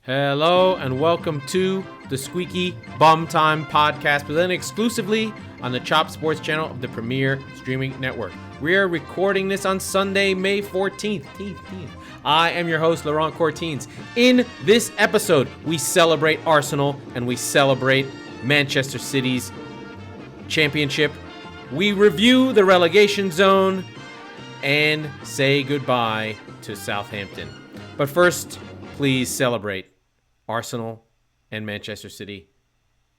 Hello and welcome to the Squeaky Bum Time podcast, presented exclusively on the Chop Sports channel of the Premier Streaming Network. We are recording this on Sunday, May 14th. I am your host, Laurent Courtines. In this episode, we celebrate Arsenal and we celebrate Manchester City's championship. We review the relegation zone and say goodbye to Southampton. But first, please celebrate Arsenal and Manchester City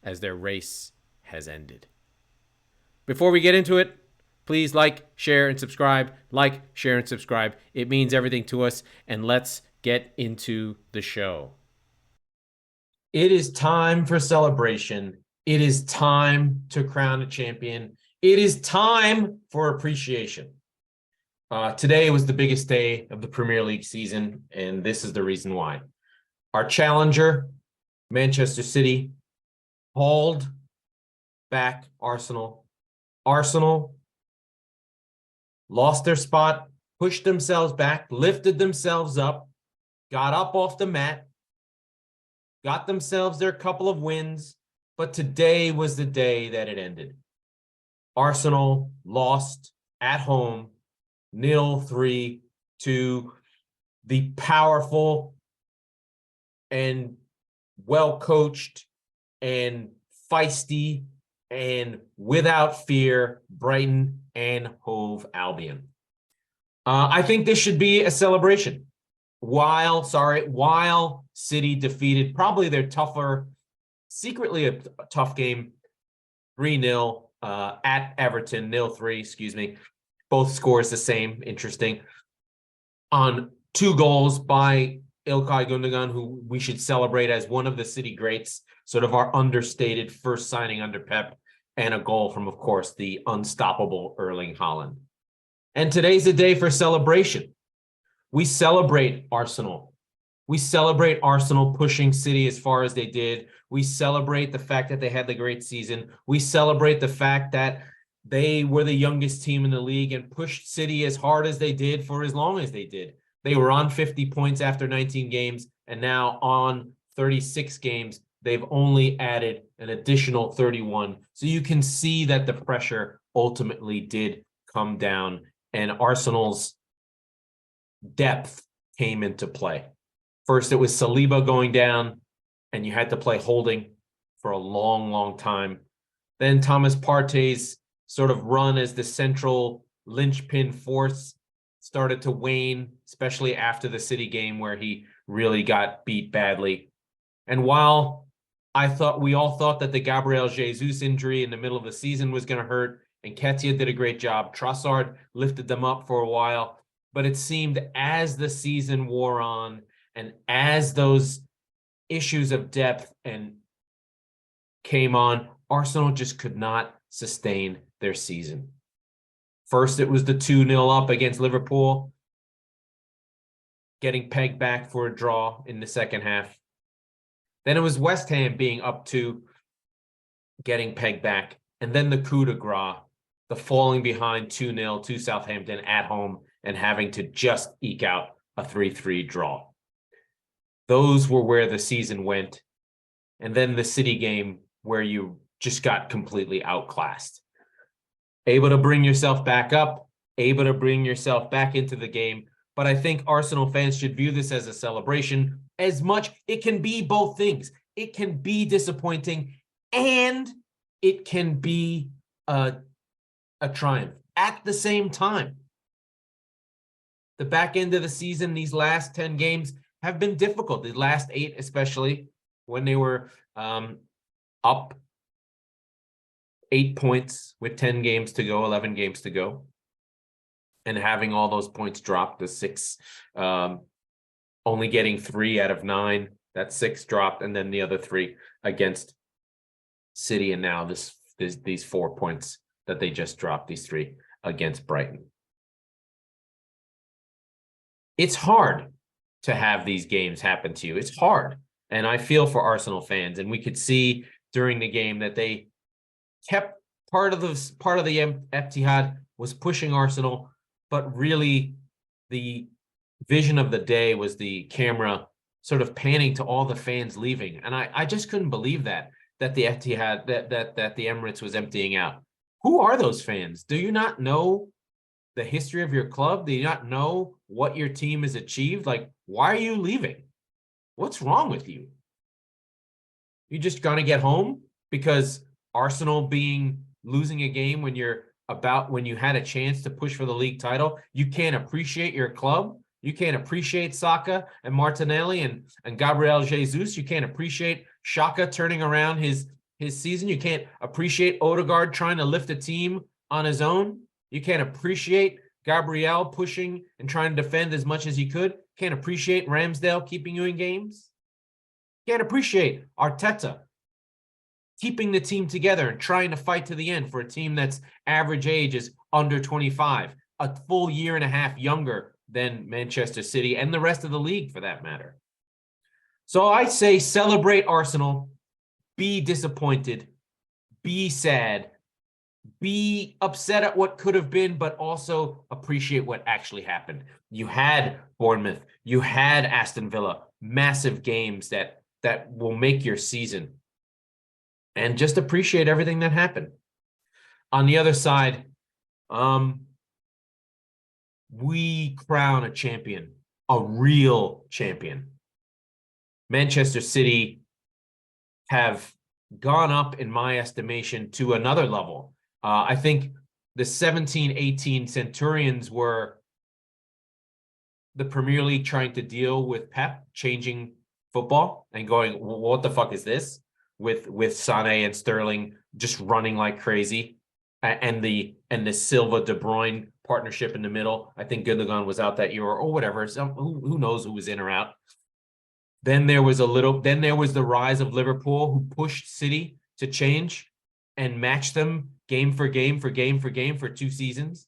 as their race has ended. Before we get into it, please like, share, and subscribe. Like, share, and subscribe. It means everything to us, and let's get into the show. It is time for celebration. It is time to crown a champion. It is time for appreciation. Today was the biggest day of the Premier League season, and this is the reason why. Our challenger, Manchester City, hauled back Arsenal. Arsenal lost their spot, pushed themselves back, lifted themselves up, got up off the mat, got themselves their couple of wins, but today was the day that it ended. Arsenal lost at home 0-3 to the powerful and well-coached and feisty and without fear Brighton and Hove Albion. I think this should be a celebration. While City defeated probably their secretly a tough game, 3-0 at Everton, 0-3, Both scores the same, interesting. On 2 goals by İlkay Gündoğan, who we should celebrate as one of the City greats, sort of our understated first signing under Pep, and a goal from, of course, the unstoppable Erling Haaland. And today's a day for celebration. We celebrate Arsenal. We celebrate Arsenal pushing City as far as they did. We celebrate the fact that they had the great season. We celebrate the fact that they were the youngest team in the league and pushed City as hard as they did for as long as they did. They were on 50 points after 19 games, and now on 36 games, they've only added an additional 31. So you can see that the pressure ultimately did come down, and Arsenal's depth came into play. First, it was Saliba going down, and you had to play holding for a long, long time. Then Thomas Partey's sort of run as the central linchpin force started to wane, especially after the City game where he really got beat badly. And while we all thought that the Gabriel Jesus injury in the middle of the season was going to hurt, and Nketiah did a great job, Trossard lifted them up for a while, but it seemed as the season wore on and as those issues of depth and came on, Arsenal just could not sustain their season. First, it was the 2-0 up against Liverpool, getting pegged back for a draw in the second half. Then it was West Ham being up 2, getting pegged back. And then the coup de grace, the falling behind 2-0 to Southampton at home and having to just eke out a 3-3 draw. Those were where the season went. And then the City game where you just got completely outclassed. Able to bring yourself back up, able to bring yourself back into the game. But I think Arsenal fans should view this as a celebration as much. It can be both things. It can be disappointing and it can be a triumph at the same time. The back end of the season, these last 10 games have been difficult. The last 8, especially when they were up 8 points with 10 games to go, 11 games to go, and having all those points dropped to 6, only getting 3 out of 9. That 6 dropped, and then the other 3 against City, and now these 4 points that they just dropped, these 3 against Brighton. It's hard to have these games happen to you. It's hard, and I feel for Arsenal fans, and we could see during the game that they kept part of the Etihad was pushing Arsenal, but really the vision of the day was the camera sort of panning to all the fans leaving. And I just couldn't believe that the Etihad, that the Emirates was emptying out. Who are those fans? Do you not know the history of your club? Do you not know what your team has achieved? Like, why are you leaving? What's wrong with you? You just gonna get home because Arsenal losing a game when you had a chance to push for the league title? You can't appreciate your club. You can't appreciate Saka and Martinelli and Gabriel Jesus. You can't appreciate Xhaka turning around his season. You can't appreciate Odegaard trying to lift a team on his own. You can't appreciate Gabriel pushing and trying to defend as much as he could. Can't appreciate Ramsdale keeping you in games. Can't appreciate Arteta keeping the team together and trying to fight to the end for a team that's average age is under 25, a full year and a half younger than Manchester City and the rest of the league for that matter. So I say celebrate Arsenal, be disappointed, be sad, be upset at what could have been, but also appreciate what actually happened. You had Bournemouth, you had Aston Villa, massive games that will make your season. And just appreciate everything that happened. On the other side, we crown a champion, a real champion. Manchester City have gone up, in my estimation, to another level. I think the 17-18 Centurions were the Premier League trying to deal with Pep changing football and going, well, what the fuck is this? With Sané and Sterling just running like crazy, and the Silva De Bruyne partnership in the middle. I think Gundogan was out that year or whatever. Who knows who was in or out. Then there was the rise of Liverpool, who pushed City to change and match them game for game for 2 seasons.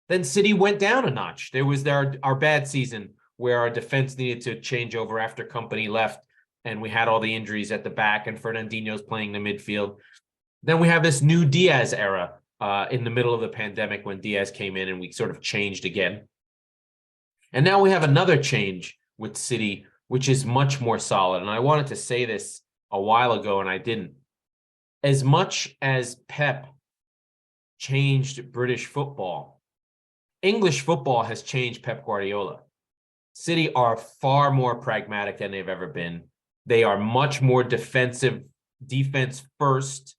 Then City went down a notch. There was our bad season where our defense needed to change over after Kompany left, and we had all the injuries at the back, and Fernandinho's playing the midfield. Then we have this new Diaz era in the middle of the pandemic when Diaz came in and we sort of changed again. And now we have another change with City, which is much more solid. And I wanted to say this a while ago, and I didn't. As much as Pep changed British football, English football has changed Pep Guardiola. City are far more pragmatic than they've ever been. They are much more defense first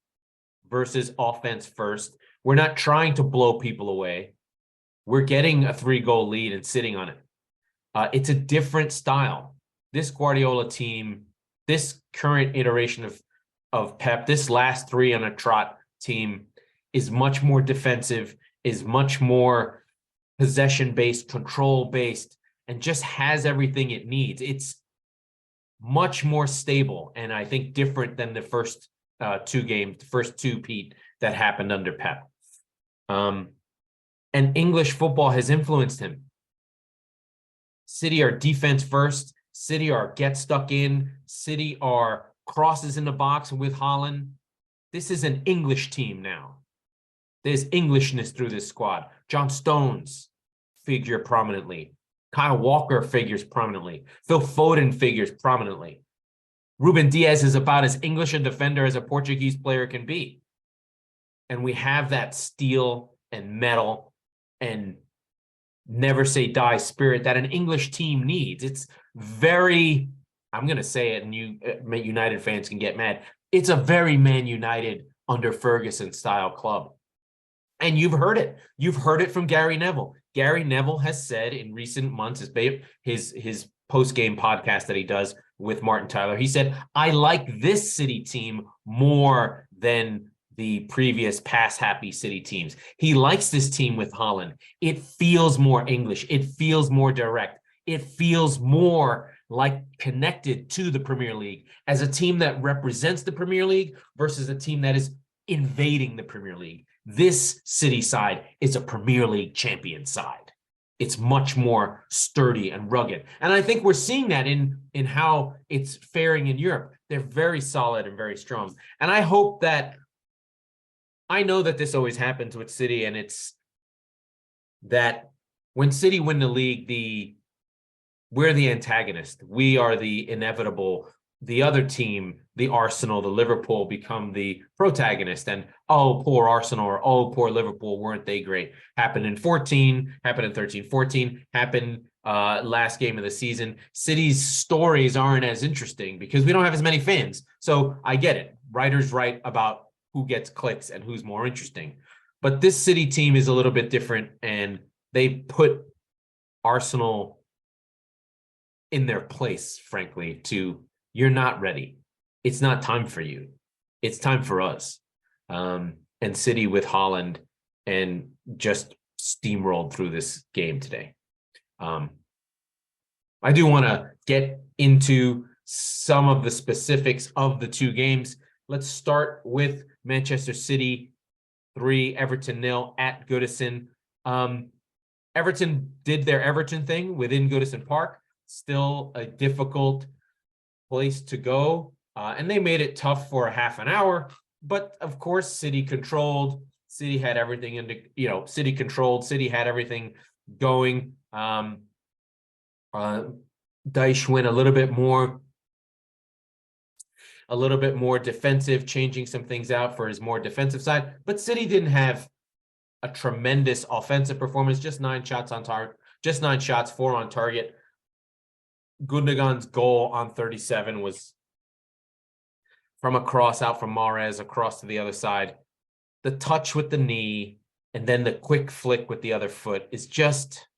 versus offense first. We're not trying to blow people away. We're getting a 3-goal lead and sitting on it. It's a different style. This Guardiola team, this current iteration of Pep, this last 3 on a trot team is much more defensive, is much more possession-based, control-based, and just has everything it needs. It's much more stable, and I think different than the first 2 games, the first 2, Pete, that happened under Pep. And English football has influenced him. City are defense first. City are get stuck in. City are crosses in the box with Haaland. This is an English team now. There's Englishness through this squad. John Stones figure prominently. Kyle Walker figures prominently. Phil Foden figures prominently. Ruben Diaz is about as English a defender as a Portuguese player can be. And we have that steel and metal and never say die spirit that an English team needs. It's very, I'm going to say it, and United fans can get mad. It's a very Man United under Ferguson style club. And you've heard it. You've heard it from Gary Neville. Gary Neville has said in recent months, his post-game podcast that he does with Martin Tyler, he said, I like this City team more than the previous pass-happy City teams. He likes this team with Haaland. It feels more English. It feels more direct. It feels more like connected to the Premier League as a team that represents the Premier League versus a team that is invading the Premier League. This City side is a Premier League champion side. It's much more sturdy and rugged. And I think we're seeing that in how it's faring in Europe. They're very solid and very strong. And I hope that, I know that this always happens with City, and it's that when City win the league, we're the antagonist. We are the inevitable. The other team, the Arsenal, the Liverpool, become the protagonist. And oh, poor Arsenal, or oh, poor Liverpool, weren't they great? Happened in 14, happened in 13, 14, happened last game of the season. City's stories aren't as interesting because we don't have as many fans. So I get it. Writers write about who gets clicks and who's more interesting. But this City team is a little bit different, and they put Arsenal in their place, frankly, to you're not ready. It's not time for you. It's time for us. And City with Haaland and just steamrolled through this game today. I do want to get into some of the specifics of the two games. Let's start with Manchester City 3, Everton 0 at Goodison. Everton did their Everton thing within Goodison Park. Still a difficult place to go. And they made it tough for a half an hour. But of course, City controlled. City had everything City controlled. City had everything going. Dyche went a little bit more defensive, changing some things out for his more defensive side. But City didn't have a tremendous offensive performance. Just 9 shots on target. Just 9 shots, 4 on target. Gundogan's goal on 37 was from a cross out from Mahrez across to the other side. The touch with the knee and then the quick flick with the other foot is just,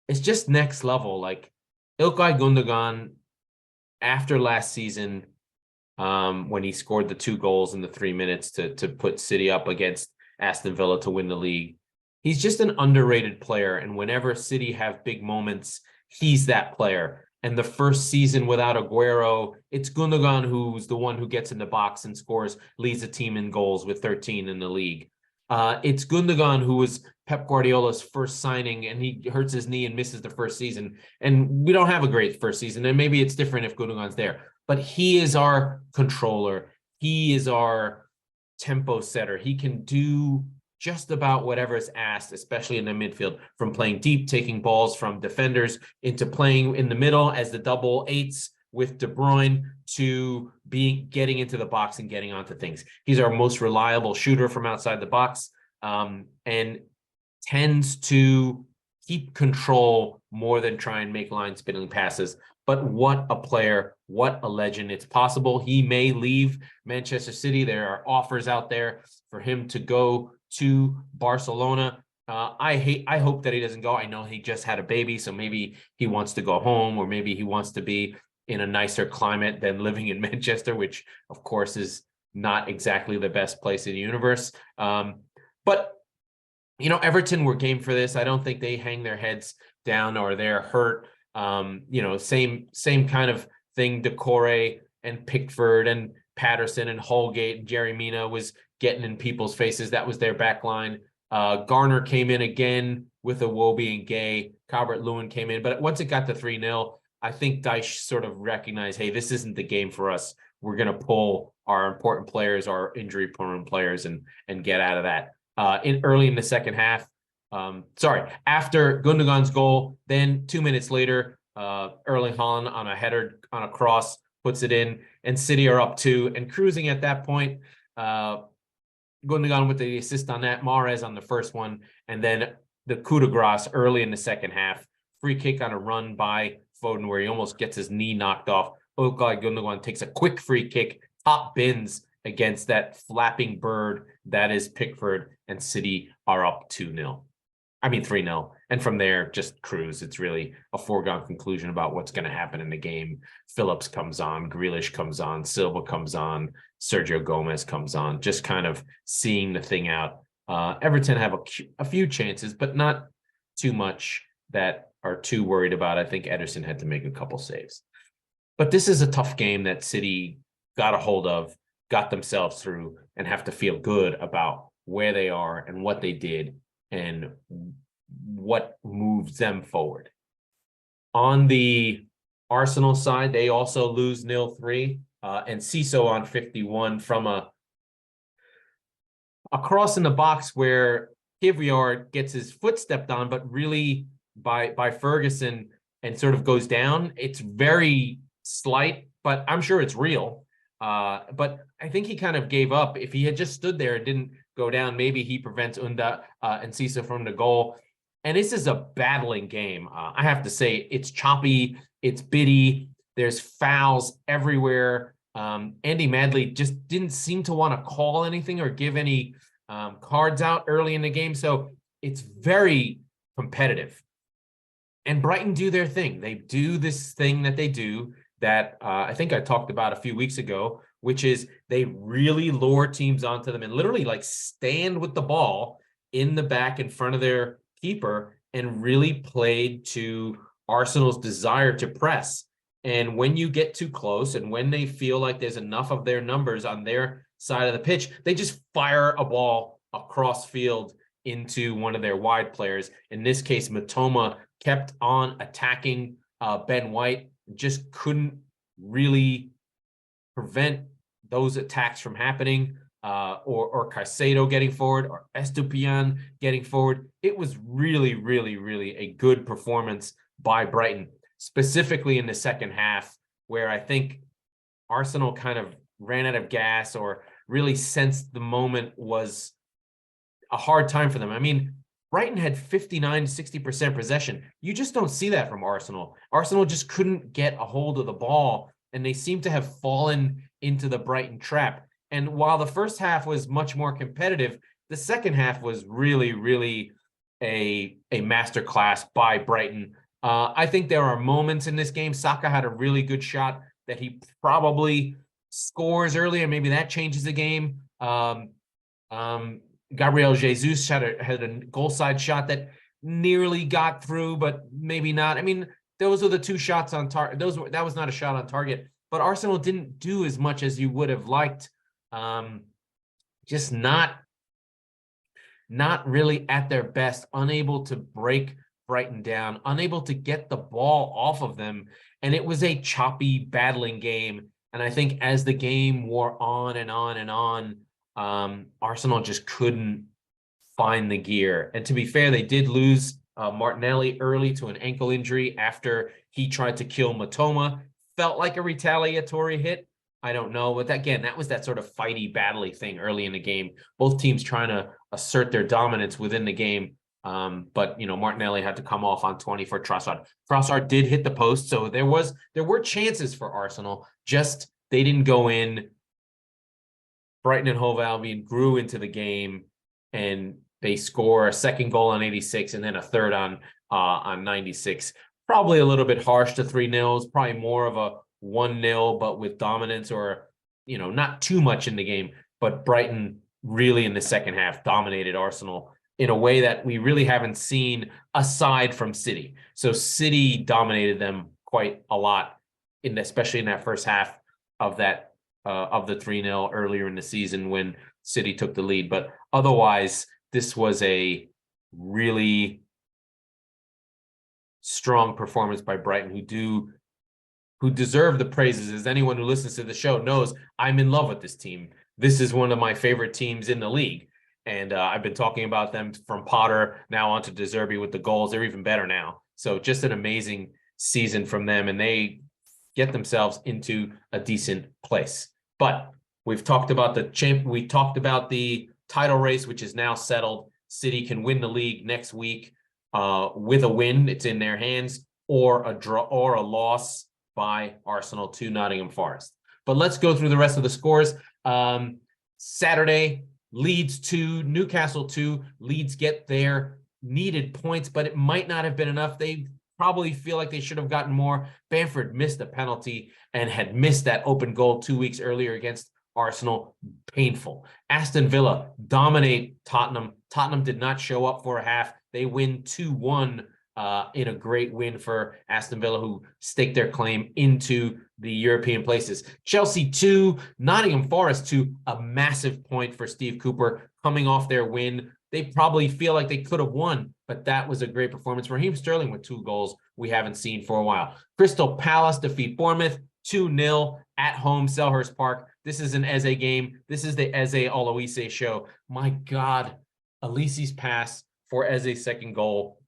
it's just next level. Like Ilkay Gundogan, after last season, when he scored the 2 goals in the 3 minutes to put City up against Aston Villa to win the league, he's just an underrated player. And whenever City have big moments, he's that player. And the first season without Aguero, it's Gundogan who's the one who gets in the box and scores, leads the team in goals with 13 in the league. It's Gundogan who was Pep Guardiola's first signing, and he hurts his knee and misses the first season. And we don't have a great first season, and maybe it's different if Gundogan's there. But he is our controller. He is our tempo setter. He can do just about whatever is asked, especially in the midfield, from playing deep, taking balls from defenders, into playing in the middle as the double eights with De Bruyne, to getting into the box and getting onto things. He's our most reliable shooter from outside the box, and tends to keep control more than try and make line spinning passes. But what a player, what a legend. It's possible he may leave Manchester City. There are offers out there for him to go to Barcelona. I hope that he doesn't go. I know he just had a baby, so maybe he wants to go home, or maybe he wants to be in a nicer climate than living in Manchester, which of course is not exactly the best place in the universe. But Everton were game for this. I don't think they hang their heads down or they're hurt. Same kind of thing. Decore and Pickford and Patterson and Holgate and Jerry Mina was getting in people's faces. That was their back line. Garner came in again with Iwobi and Gay. Calvert-Lewin came in. But once it got to 3-0, I think Dyche sort of recognized, hey, this isn't the game for us. We're going to pull our important players, our injury-prone players, and get out of that. Early in the second half, after Gundogan's goal, then 2 minutes later, Erling Haaland on a header, on a cross, puts it in, and City are up 2 and cruising at that point. Gundogan with the assist on that, Mahrez on the first one, and then the coup de grace early in the second half. Free kick on a run by Foden where he almost gets his knee knocked off. Ilkay Gundogan takes a quick free kick, top bins against that flapping bird that is Pickford, and City are up 3-0. And from there, just cruise. It's really a foregone conclusion about what's going to happen in the game. Phillips comes on, Grealish comes on, Silva comes on, Sergio Gomez comes on, just kind of seeing the thing out. Everton have a few chances, but not too much that are too worried about. I think Ederson had to make a couple saves. But this is a tough game that City got a hold of, got themselves through, and have to feel good about where they are and what they did and what moves them forward. On the Arsenal side, they also lose 0-3, and Ciso on 51 from a cross in the box where Kivior gets his foot stepped on, but really by Ferguson, and sort of goes down. It's very slight, but I'm sure it's real. But I think he kind of gave up. If he had just stood there and didn't go down, maybe he prevents Unda and Cisa from the goal. And this is a battling game. I have to say, it's choppy, it's bitty. There's fouls everywhere. Andy Madley just didn't seem to want to call anything or give any cards out early in the game. So it's very competitive. And Brighton do their thing. They do this thing that they do that I think I talked about a few weeks ago, which is they really lure teams onto them and literally like stand with the ball in the back in front of their keeper and really played to Arsenal's desire to press. And when you get too close and when they feel like there's enough of their numbers on their side of the pitch, they just fire a ball across field into one of their wide players. In this case, Mitoma kept on attacking Ben White, just couldn't really prevent those attacks from happening, or Caicedo getting forward, or Estupiñán getting forward. It was really, really, really a good performance by Brighton, specifically in the second half, where I think Arsenal kind of ran out of gas or really sensed the moment was a hard time for them. I mean, Brighton had 59, 60% possession. You just don't see that from Arsenal. Arsenal just couldn't get a hold of the ball, and they seem to have fallen into the Brighton trap. And while the first half was much more competitive, the second half was really, really a masterclass by Brighton. I think there are moments in this game. Saka had a really good shot that he probably scores early, and maybe that changes the game. Gabriel Jesus had a goal side shot that nearly got through, but maybe not. I mean, those are the two shots on target. That was not a shot on target, but Arsenal didn't do as much as you would have liked. Just not really at their best, unable to break Brighton down, unable to get the ball off of them. And it was a choppy, battling game. And I think as the game wore on and on and on, Arsenal just couldn't find the gear. And to be fair, they did lose Martinelli early to an ankle injury after he tried to kill Mitoma. Felt like a retaliatory hit. I don't know, but again, that was that sort of fighty, battly thing early in the game. Both teams trying to assert their dominance within the game. But Martinelli had to come off on 20 for Trossard. Trossard did hit the post, so there were chances for Arsenal. Just they didn't go in. Brighton and Hove Albion grew into the game, and they score a second goal on 86 and then a third on 96. Probably a little bit harsh to 3-0. Probably more of a 1-0, but with dominance, or not too much in the game. But Brighton really in the second half dominated Arsenal in a way that we really haven't seen aside from City. So City dominated them quite a lot, especially in that first half of the 3-0 earlier in the season when City took the lead. But otherwise, this was a really strong performance by Brighton, who deserve the praises. As anyone who listens to the show knows, I'm in love with this team. This is one of my favorite teams in the league. And I've been talking about them from Potter now on to De Zerbi with the goals. They're even better now. So just an amazing season from them, and they get themselves into a decent place. But we've talked about we talked about the title race, which is now settled. City can win the league next week with a win. It's in their hands, or a draw or a loss by Arsenal to Nottingham Forest. But let's go through the rest of the scores. Saturday, Leeds 2, Newcastle 2. Leeds get their needed points, but it might not have been enough. They probably feel like they should have gotten more. Bamford missed a penalty and had missed that open goal 2 weeks earlier against Arsenal. Painful. Aston Villa dominate Tottenham. Tottenham did not show up for a half. They win 2-1 in a great win for Aston Villa, who staked their claim into the European places. Chelsea 2, Nottingham Forest 2, a massive point for Steve Cooper coming off their win. They probably feel like they could have won, but that was a great performance. Raheem Sterling with 2 goals we haven't seen for a while. Crystal Palace defeat Bournemouth 2-0 at home, Selhurst Park. This is an Eze game. This is the Eze Oloise show. My God, Elise's pass for Eze's second goal.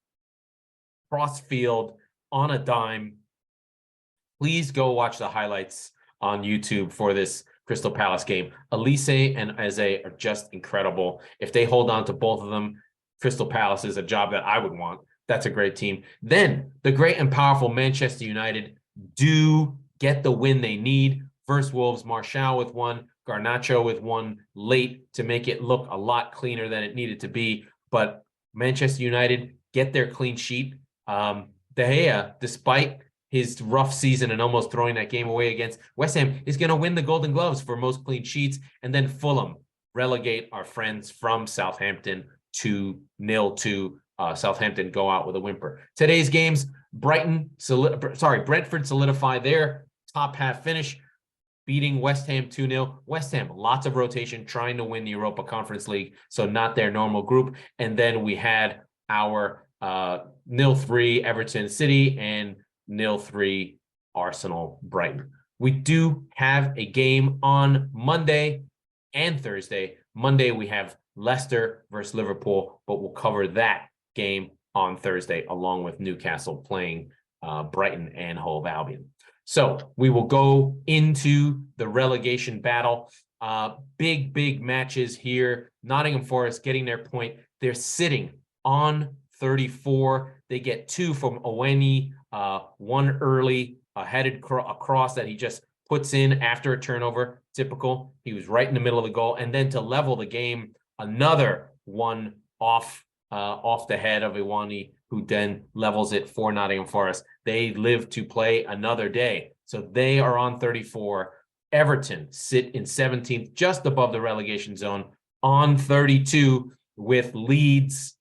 Cross field on a dime. Please go watch the highlights on YouTube for this Crystal Palace game. Elise and Eze are just incredible. If they hold on to both of them, Crystal Palace is a job that I would want. That's a great team. Then the great and powerful Manchester United do get the win they need versus Wolves. Martial with one, Garnacho with one late to make it look a lot cleaner than it needed to be. But Manchester United get their clean sheet. De Gea, despite his rough season and almost throwing that game away against West Ham, is going to win the Golden Gloves for most clean sheets. And then Fulham relegate our friends from Southampton 2-0. Southampton go out with a whimper. Today's games, Brentford solidify their top half finish, beating West Ham 2-0. West Ham, lots of rotation, trying to win the Europa Conference League, so not their normal group. And then we had our 0-3 Everton City and 0-3 Arsenal Brighton. We do have a game on Monday and Thursday. Monday, we have Leicester versus Liverpool, but we'll cover that game on Thursday, along with Newcastle playing Brighton and Hove Albion. So we will go into the relegation battle. Big matches here. Nottingham Forest getting their point. They're sitting on 34. They get 2 from Oweni, one early, a headed cross that he just puts in after a turnover. Typical. He was right in the middle of the goal. And then to level the game, another one off the head of Oweni, who then levels it for Nottingham Forest. They live to play another day. So they are on 34. Everton sit in 17th, just above the relegation zone, on 32, with Leeds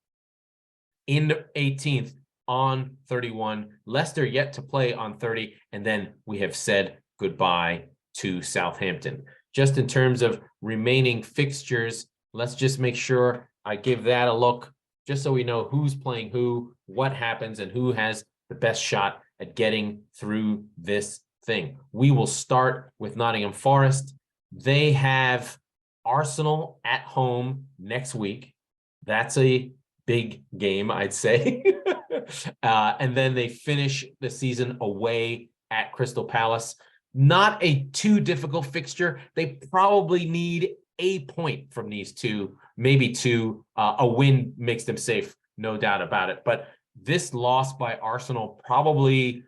in 18th on 31. Leicester yet to play on 30. And then we have said goodbye to Southampton. Just in terms of remaining fixtures, let's just make sure I give that a look, just so we know who's playing who, what happens, and who has the best shot at getting through this thing. We will start with Nottingham Forest. They have Arsenal at home next week. That's a big game, I'd say. And then they finish the season away at Crystal Palace. Not a too difficult fixture. They probably need a point from these two, maybe two. A win makes them safe, no doubt about it. But this loss by Arsenal probably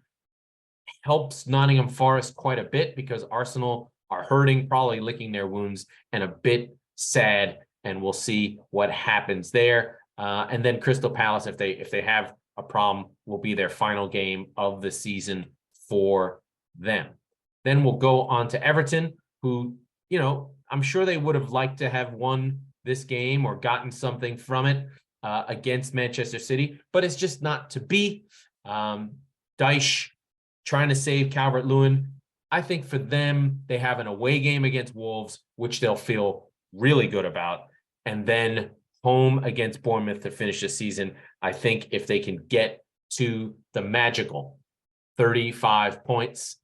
helps Nottingham Forest quite a bit, because Arsenal are hurting, probably licking their wounds, and a bit sad. And we'll see what happens there. And then Crystal Palace, if they have a problem, will be their final game of the season for them. Then we'll go on to Everton, who, you know, I'm sure they would have liked to have won this game or gotten something from it against Manchester City, but it's just not to be. Dyche trying to save Calvert-Lewin. I think for them, they have an away game against Wolves, which they'll feel really good about, and then home against Bournemouth to finish the season. I think if they can get to the magical 35 points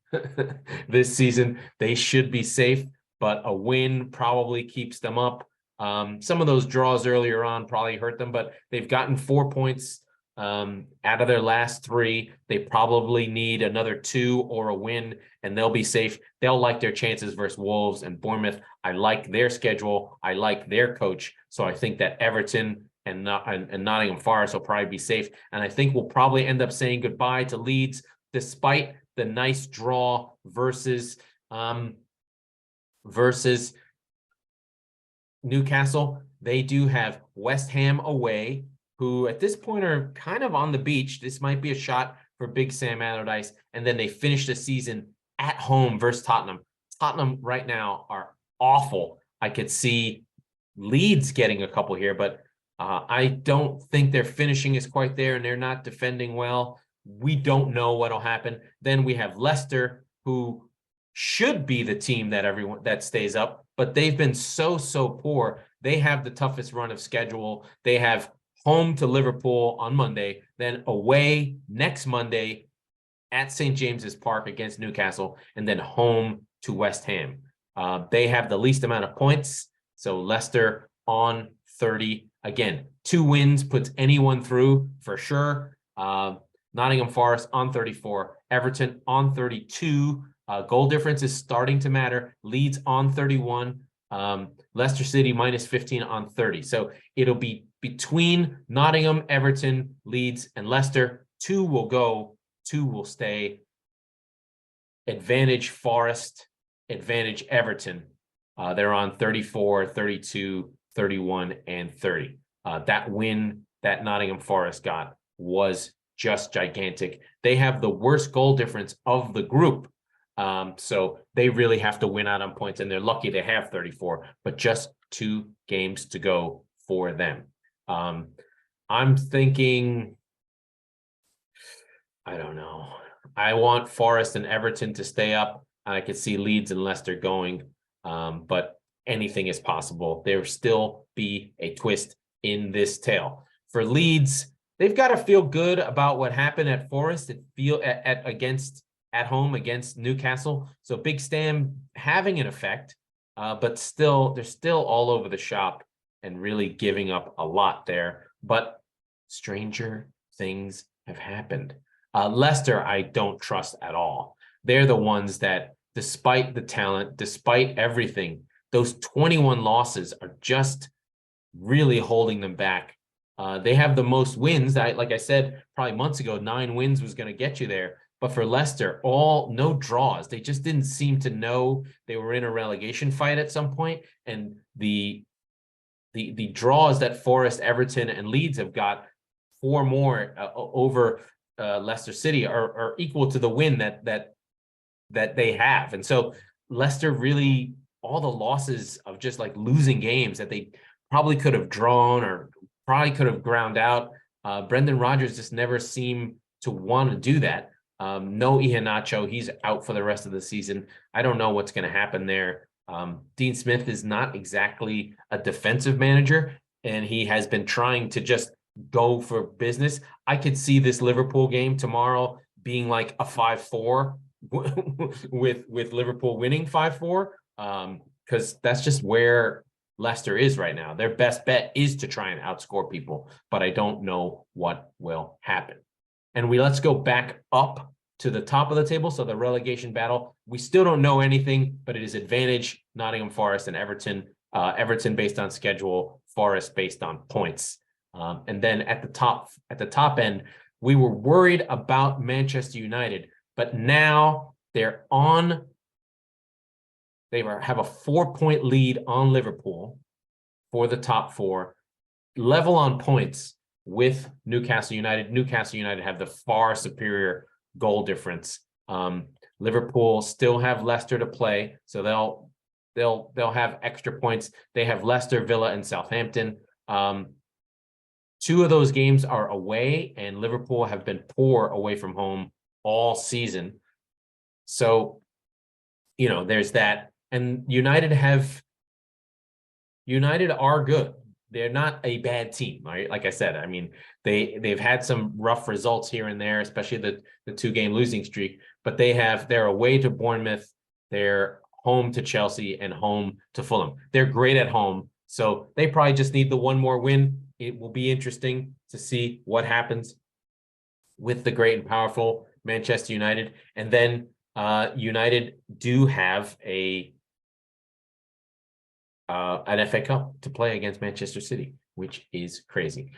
this season, they should be safe, but a win probably keeps them up. Some of those draws earlier on probably hurt them, but they've gotten 4 points out of their last 3. They probably need another 2 or a win, and they'll be safe. They'll like their chances versus Wolves and Bournemouth. I like their schedule. I like their coach. So I think that Everton and Nottingham Forest will probably be safe. And I think we'll probably end up saying goodbye to Leeds, despite the nice draw versus Newcastle. They do have West Ham away, who at this point are kind of on the beach. This might be a shot for Big Sam Allardyce. And then they finish the season at home versus Tottenham. Tottenham right now are awful. I could see Leeds getting a couple here, but I don't think their finishing is quite there, and they're not defending well. We don't know what'll happen. Then we have Leicester, who should be the team that stays up, but they've been so poor. They have the toughest run of schedule. They have home to Liverpool on Monday, then away next Monday at St. James's Park against Newcastle, and then home to West Ham. They have the least amount of points, so Leicester on 30. Again, 2 wins puts anyone through for sure. Nottingham Forest on 34, Everton on 32. Goal difference is starting to matter. Leeds on 31. Leicester City minus 15 on 30. So it'll be between Nottingham, Everton, Leeds, and Leicester. 2 will go, 2 will stay. Advantage Forest, advantage Everton. They're on 34, 32, 31, and 30. That win that Nottingham Forest got was just gigantic. They have the worst goal difference of the group. So they really have to win out on points, and they're lucky they have 34, but just 2 games to go for them. I'm thinking, I don't know. I want Forest and Everton to stay up. I could see Leeds and Leicester going, but anything is possible. There will still be a twist in this tale. For Leeds, they've got to feel good about what happened at Forest. At home against Newcastle. So Big Stam having an effect, but still, they're still all over the shop and really giving up a lot there. But stranger things have happened. Leicester, I don't trust at all. They're the ones that, despite the talent, despite everything, those 21 losses are just really holding them back. They have the most wins. Like I said, probably months ago, 9 wins was going to get you there. But for Leicester, no draws. They just didn't seem to know they were in a relegation fight at some point. And the draws that Forest, Everton, and Leeds have got, 4 more over Leicester City are equal to the win that they have. And so Leicester really, all the losses of just like losing games that they probably could have drawn or probably could have ground out. Brendan Rodgers just never seemed to want to do that. No Iheanacho, he's out for the rest of the season. I don't know what's going to happen there. Dean Smith is not exactly a defensive manager, and he has been trying to just go for business. I could see this Liverpool game tomorrow being like a 5-4 with Liverpool winning 5-4, because that's just where Leicester is right now. Their best bet is to try and outscore people, but I don't know what will happen. And let's go back up to the top of the table. So the relegation battle, we still don't know anything, but it is advantage Nottingham Forest and Everton. Everton based on schedule, Forest based on points. And then at the top end, we were worried about Manchester United, but now they have a 4-point lead on Liverpool for the top 4, level on points with Newcastle United. Newcastle United have the far superior goal difference. Liverpool still have Leicester to play, so they'll have extra points. They have Leicester, Villa, and Southampton. 2 of those games are away, and Liverpool have been poor away from home all season. So, there's that. And United are good. They're not a bad team, right? Like I said, I mean, they've had some rough results here and there, especially the 2-game losing streak, but they're away to Bournemouth, they're home to Chelsea, and home to Fulham. They're great at home, so they probably just need the 1 more win. It will be interesting to see what happens with the great and powerful Manchester United. And then United do have an FA Cup to play against Manchester City, which is crazy.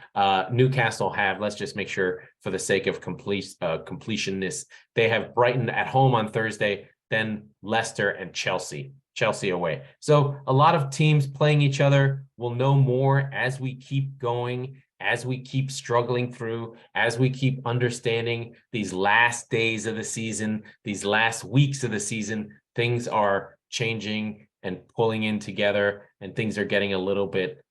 Newcastle have, let's just make sure for the sake of completionness, they have Brighton at home on Thursday, then Leicester and Chelsea away. So a lot of teams playing each other. We'll know more as we keep going, as we keep struggling through, as we keep understanding these last days of the season, these last weeks of the season. Things are changing and pulling in together, and things are getting a little bit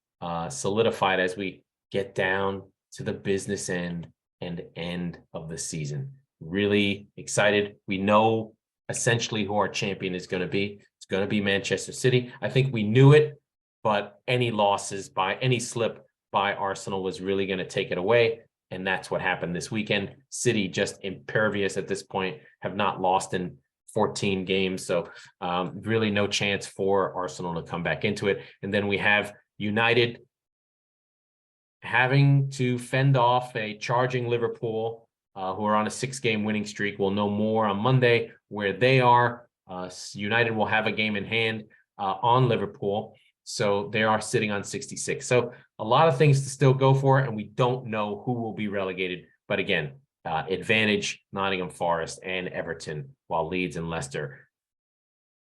solidified as we get down to the business end of the season. Really excited. We know essentially who our champion is going to be. It's going to be Manchester City. I think we knew it, but any slip by Arsenal was really going to take it away, and that's what happened this weekend. City just impervious at this point, have not lost in 14 games. So really no chance for Arsenal to come back into it. And then we have United having to fend off a charging Liverpool who are on a 6-game winning streak. We'll know more on Monday where they are. United will have a game in hand on Liverpool. So they are sitting on 66. So a lot of things to still go for, and we don't know who will be relegated. But again, advantage Nottingham Forest and Everton, while Leeds and Leicester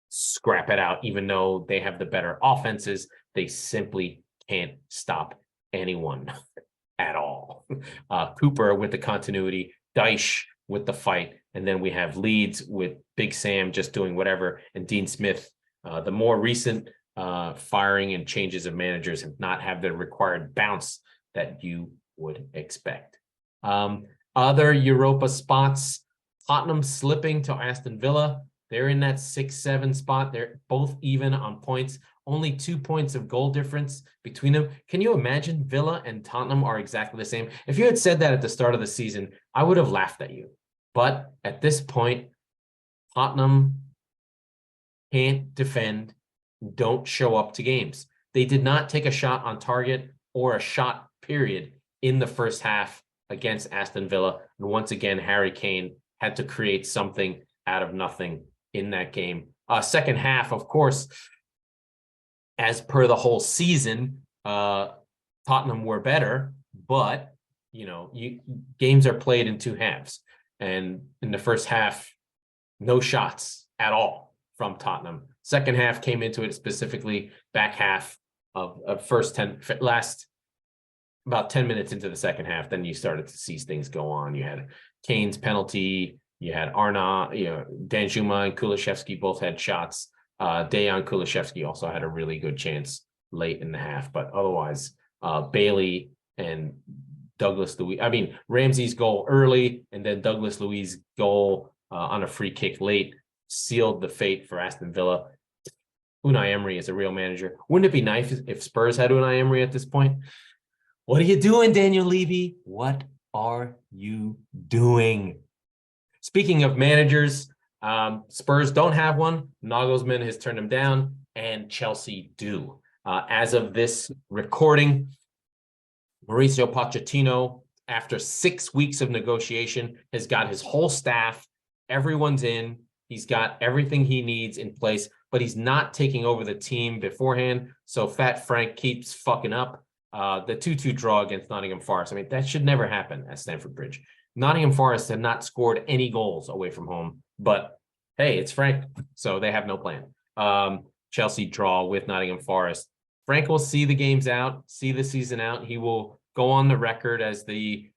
scrap it out. Even though they have the better offenses, they simply can't stop anyone at all. Cooper with the continuity, Dyche with the fight, and then we have Leeds with Big Sam just doing whatever, and Dean Smith. The more recent firing and changes of managers have not had the required bounce that you would expect. Other Europa spots, Tottenham slipping to Aston Villa. They're in that 6-7 spot. They're both even on points, only 2 points of goal difference between them. Can you imagine Villa and Tottenham are exactly the same? If you had said that at the start of the season, I would have laughed at you. But at this point, Tottenham can't defend, don't show up to games. They did not take a shot on target or a shot period in the first half against Aston Villa. And once again, Harry Kane had to create something out of nothing in that game. Second half, of course, as per the whole season, Tottenham were better, but games are played in 2 halves. And in the first half, no shots at all from Tottenham. Second half came into it, specifically back half of last about 10 minutes into the second half. Then you started to see things go on. You had Kane's penalty. You had Arnaud, Danjuma and Kulusevski both had shots. Dejan Kulusevski also had a really good chance late in the half, but otherwise, Bailey and Douglas Luiz. Ramsey's goal early and then Douglas Luiz's goal on a free kick late sealed the fate for Aston Villa. Unai Emery is a real manager. Wouldn't it be nice if Spurs had Unai Emery at this point? What are you doing, Daniel Levy? What are you doing? Speaking of managers, Spurs don't have one. Nagelsmann has turned him down, and Chelsea do. As of this recording, Mauricio Pochettino, after 6 weeks of negotiation, has got his whole staff. Everyone's in. He's got everything he needs in place, but he's not taking over the team beforehand. So Fat Frank keeps fucking up. The 2-2 draw against Nottingham Forest. That should never happen at Stamford Bridge. Nottingham Forest have not scored any goals away from home, but hey, it's Frank, so they have no plan. Chelsea draw with Nottingham Forest. Frank will see the games out, see the season out. He will go on the record as the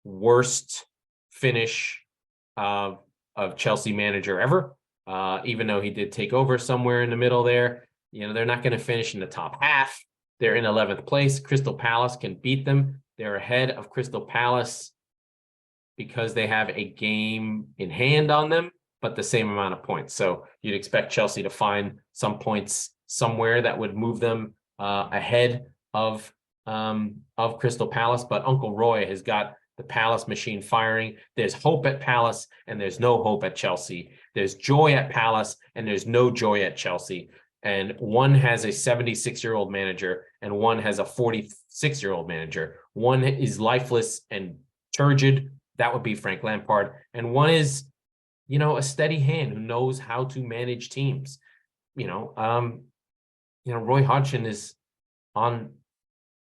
worst finish of Chelsea manager ever, even though he did take over somewhere in the middle there. They're not going to finish in the top half. They're in 11th place. Crystal Palace can beat them. They're ahead of Crystal Palace because they have a game in hand on them, but the same amount of points. So you'd expect Chelsea to find some points somewhere that would move them ahead of Crystal Palace. But Uncle Roy has got the Palace machine firing. There's hope at Palace and there's no hope at Chelsea. There's joy at Palace and there's no joy at Chelsea. And one has a 76-year-old manager and one has a 46-year-old manager. One is lifeless and turgid. That would be Frank Lampard. And one is, a steady hand who knows how to manage teams. Roy Hodgson is on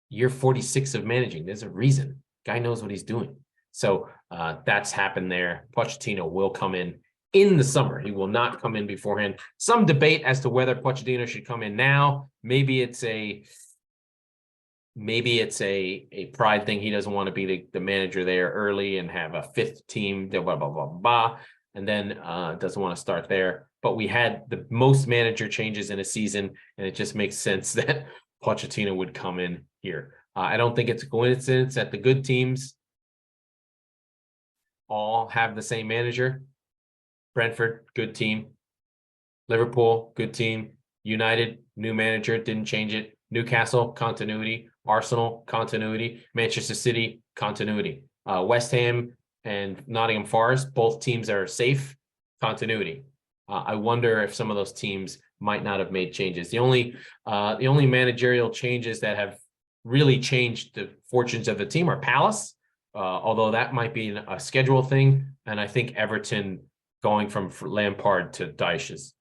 year 46 of managing. There's a reason. Guy knows what he's doing. So that's happened there. Pochettino will come in the summer. He will not come in beforehand. Some debate as to whether Pochettino should come in now. Maybe it's a pride thing. He doesn't want to be the manager there early and have a fifth team, blah, blah, blah, blah, and then doesn't want to start there. But we had the most manager changes in a season, and it just makes sense that Pochettino would come in here. I don't think it's a coincidence that the good teams all have the same manager. Brentford, good team. Liverpool, good team. United, new manager, didn't change it. Newcastle, continuity. Arsenal, continuity. Manchester City, continuity. West Ham and Nottingham Forest, both teams are safe. Continuity. I wonder if some of those teams might not have made changes. The only managerial changes that have really changed the fortunes of the team are Palace although that might be a schedule thing. And I think Everton going from Lampard to Dyche is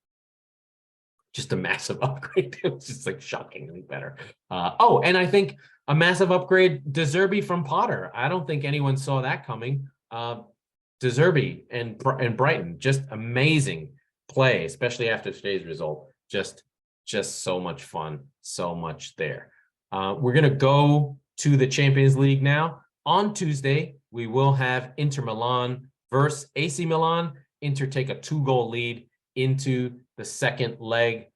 just a massive upgrade. It was just like shockingly better. And I think a massive upgrade, De Zerbi from Potter. I don't think anyone saw that coming. De Zerbi and Brighton, just amazing play, especially after today's result. Just so much fun, so much there. We're going to go to the Champions League now. On Tuesday, we will have Inter Milan versus AC Milan. Inter take a 2-goal lead into the second leg.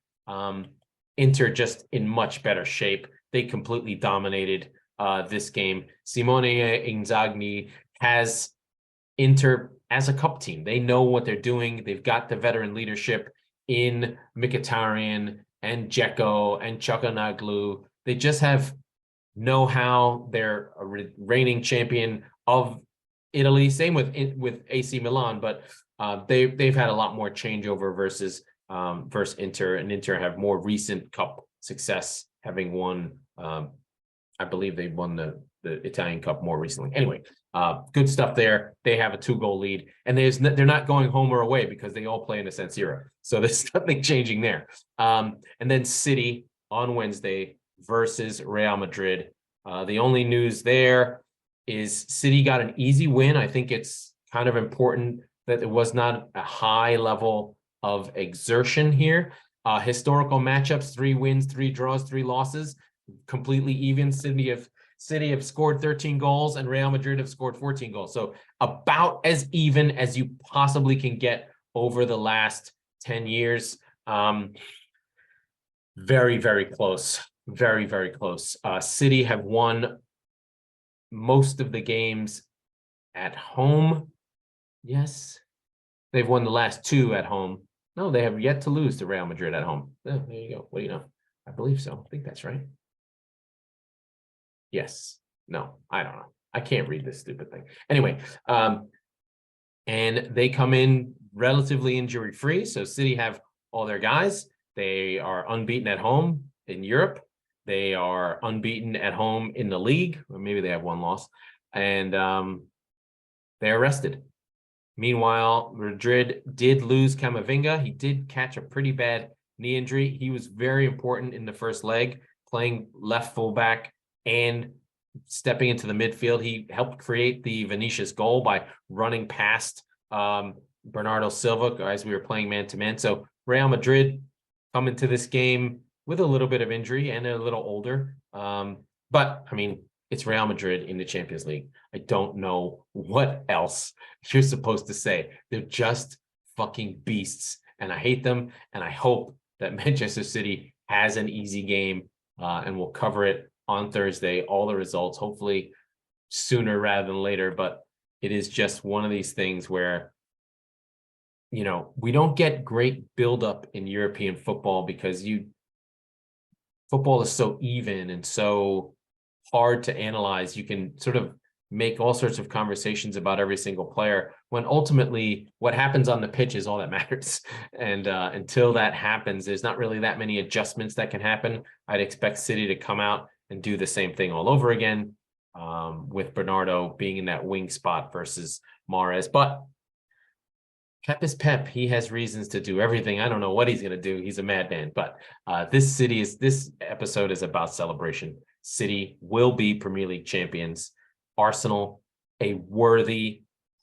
Inter just in much better shape. They completely dominated this game. Simone Inzaghi has Inter as a cup team. They know what they're doing. They've got the veteran leadership in Mkhitaryan and Dzeko and Çalhanoğlu. They just have know-how. They're a reigning champion of Italy. Same with AC Milan, but they've had a lot more changeover versus Inter, and Inter have more recent cup success, having won. I believe they won the Italian Cup more recently. Anyway, good stuff there. They have a 2-goal lead, and they're not going home or away because they all play in the San Siro. So there's nothing changing there. And then City on Wednesday versus Real Madrid. The only news there is City got an easy win. I think it's kind of important that it was not a high level of exertion here. Historical matchups: 3 wins, 3 draws, 3 losses, completely even. City have scored 13 goals and Real Madrid have scored 14 goals. So about as even as you possibly can get over the last 10 years. Very, very close. Very, very close. City have won most of the games at home. Yes. They've won the last 2 at home. No, they have yet to lose to Real Madrid at home. Oh, there you go. What do you know? I believe so. I think that's right. Yes. No, I don't know. I can't read this stupid thing. Anyway, and they come in relatively injury-free. So City have all their guys. They are unbeaten at home in Europe. They are unbeaten at home in the league, or maybe they have 1 loss, and they're rested. Meanwhile, Madrid did lose Camavinga. He did catch a pretty bad knee injury. He was very important in the first leg, playing left fullback and stepping into the midfield. He helped create the Vinicius goal by running past Bernardo Silva as we were playing man-to-man. So Real Madrid come into this game with a little bit of injury and a little older. But, I mean, it's Real Madrid in the Champions League. I don't know what else you're supposed to say. They're just fucking beasts, and I hate them, and I hope that Manchester City has an easy game, and we'll cover it on Thursday, all the results, hopefully sooner rather than later. But it is just one of these things where, you know, we don't get great buildup in European football because football is so even and so hard to analyze. You can sort of make all sorts of conversations about every single player when ultimately what happens on the pitch is all that matters. And until that happens, there's not really that many adjustments that can happen. I'd expect City to come out and do the same thing all over again, with Bernardo being in that wing spot versus Mahrez. But Pep is Pep. He has reasons to do everything. I don't know what he's going to do. He's a madman. But this episode is about celebration. City will be Premier League champions. Arsenal, a worthy,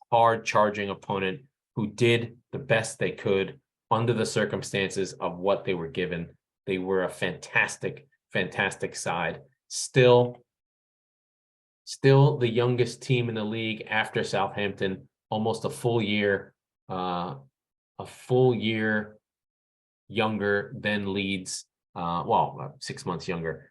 hard-charging opponent who did the best they could under the circumstances of what they were given. They were a fantastic, fantastic side. Still the youngest team in the league after Southampton, almost a full year younger than Leeds. 6 months younger.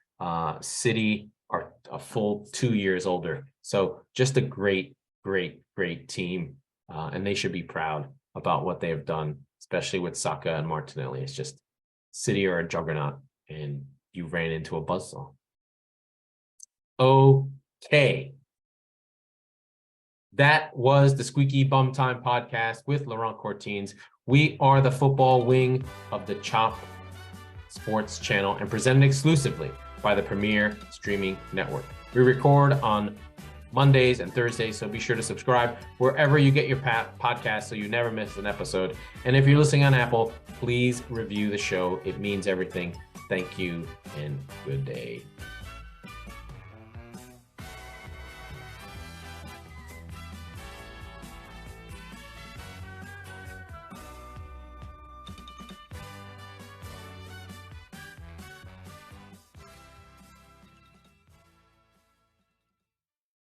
City are a full 2 years older. So just a great, great, great team. And they should be proud about what they have done, especially with Saka and Martinelli. It's just City are a juggernaut, and you ran into a buzzsaw. Okay. That was the Squeaky Bum Time podcast with Laurent Courtines. We are the football wing of the Chop Sports channel and presented exclusively by the Premier Streaming Network. We record on Mondays and Thursdays. So be sure to subscribe wherever you get your podcast so you never miss an episode. And if you're listening on Apple, please review the show. It means everything. Thank you and good day.